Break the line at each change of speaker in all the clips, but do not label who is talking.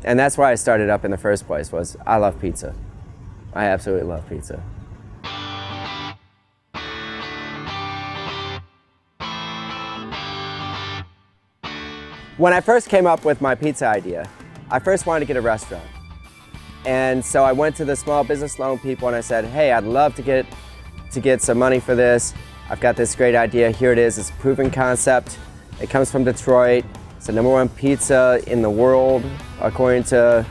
And that's why I started up in the first place, was I love pizza. I absolutely love pizza. When I first came up with my pizza idea, I first wanted to get a restaurant. And so I went to the small business loan people and I said, hey, I'd love to get some money for this. I've got this great idea. Here it is. It's a proven concept. It comes from Detroit. It's the #1 pizza in the world, according to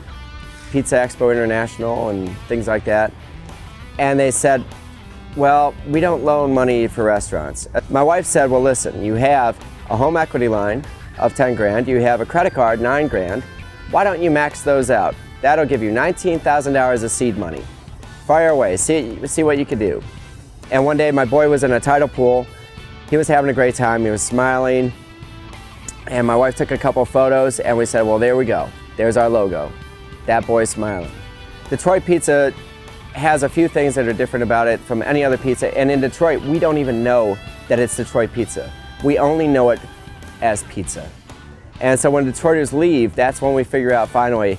Pizza Expo International and things like that. And they said, well, we don't loan money for restaurants. My wife said, well, listen, you have a home equity line of 10 grand, you have a credit card, 9 grand. Why don't you max those out? That'll give you $19,000 of seed money. Fire away, see what you can do. And one day my boy was in a tidal pool. He was having a great time, he was smiling. And my wife took a couple photos and we said, well, there we go. There's our logo. That boy's smiling. Detroit pizza has a few things that are different about it from any other pizza. And in Detroit, we don't even know that it's Detroit pizza. We only know it as pizza. And so when Detroiters leave, that's when we figure out finally,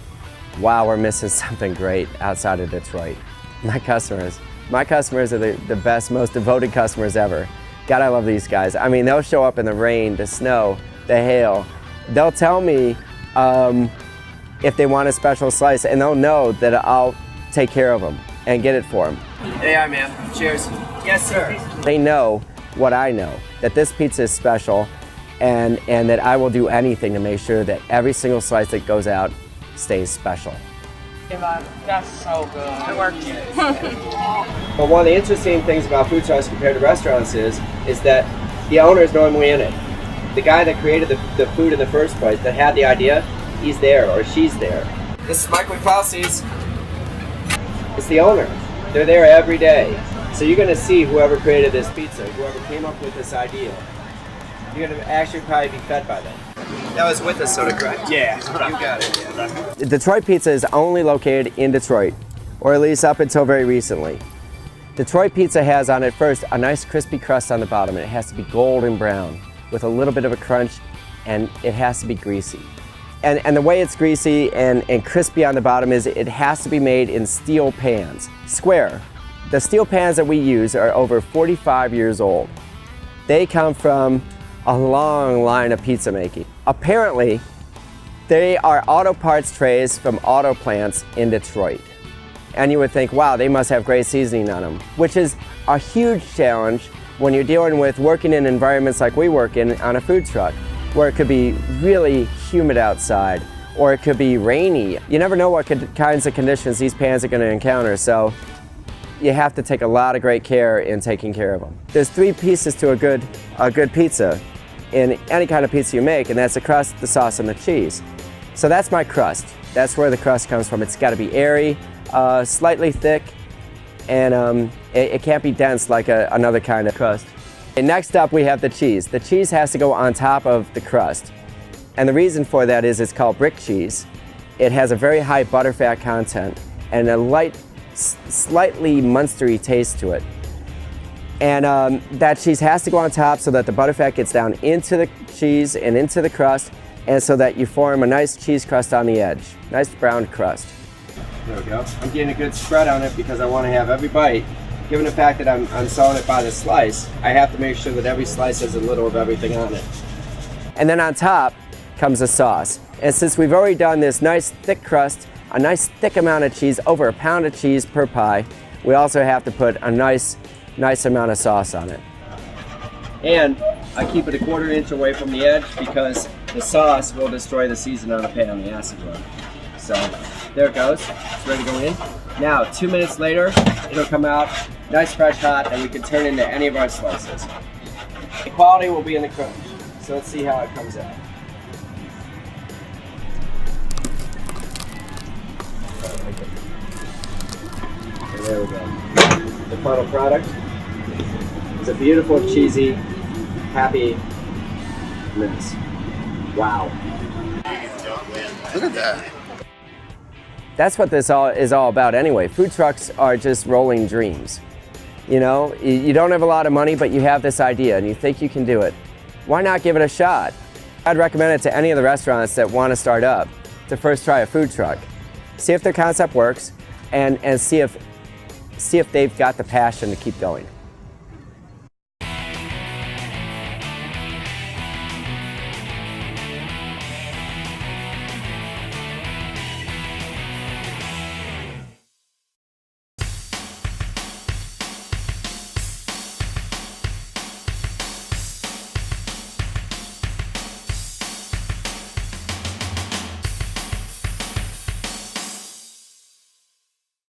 wow, we're missing something great outside of Detroit. My customers are the best, most devoted customers ever. God, I love these guys. I mean, they'll show up in the rain, the snow, the hail. They'll tell me if they want a special slice, and they'll know that I'll take care of them and get it for them. Hey, hi, man. Cheers. Yes, sir. They know what I know, that this pizza is special, and that I will do anything to make sure that every single slice that goes out stays special.
That's so good. It works.
But one of the interesting things about food trucks compared to restaurants is that the owner is normally in it. The guy that created the food in the first place, that had the idea, he's there or she's there. This is Mike with Klausie's. It's the owner. They're there every day. So you're going to see whoever created this pizza, whoever came up with this idea. You're going to actually probably be fed by them. That was with us, soda, correct?
Yeah.
You got it. Yeah. Detroit pizza is only located in Detroit, or at least up until very recently. Detroit pizza has on it first a nice crispy crust on the bottom, and it has to be golden brown with a little bit of a crunch, and it has to be greasy. And the way it's greasy and crispy on the bottom is it has to be made in steel pans, square. The steel pans that we use are over 45 years old. They come from a long line of pizza making. Apparently, they are auto parts trays from auto plants in Detroit. And you would think, wow, they must have great seasoning on them, which is a huge challenge when you're dealing with working in environments like we work in on a food truck, where it could be really humid outside, or it could be rainy. You never know what kinds of conditions these pans are gonna encounter, so you have to take a lot of great care in taking care of them. There's 3 pieces to a good pizza in any kind of pizza you make, and that's the crust, the sauce, and the cheese. So that's my crust. That's where the crust comes from. It's gotta be airy, slightly thick, and it can't be dense like another kind of crust. And next up, we have the cheese. The cheese has to go on top of the crust. And the reason for that is it's called brick cheese. It has a very high butterfat content and a light, slightly munstery taste to it. And that cheese has to go on top so that the butterfat gets down into the cheese and into the crust, and so that you form a nice cheese crust on the edge, nice brown crust. There we go. I'm getting a good spread on it because I want to have every bite. Given the fact that I'm selling it by the slice, I have to make sure that every slice has a little of everything on it. And then on top comes the sauce. And since we've already done this nice thick crust, a nice thick amount of cheese, over 1 pound of cheese per pie, we also have to put a nice amount of sauce on it. And I keep it a 1/4 inch away from the edge because the sauce will destroy the season on the pan, the acid run. So there it goes, it's ready to go in. Now 2 minutes later, it'll come out nice fresh hot, and we can turn into any of our slices. The quality will be in the crunch. So let's see how it comes out. And there we go. The final product is a beautiful, cheesy, happy mess. Wow.
Look at that.
That's what this is all about anyway. Food trucks are just rolling dreams. You know, you don't have a lot of money, but you have this idea and you think you can do it. Why not give it a shot? I'd recommend it to any of the restaurants that want to start up. to first try a food truck. See if their concept works and see if they've got the passion to keep going.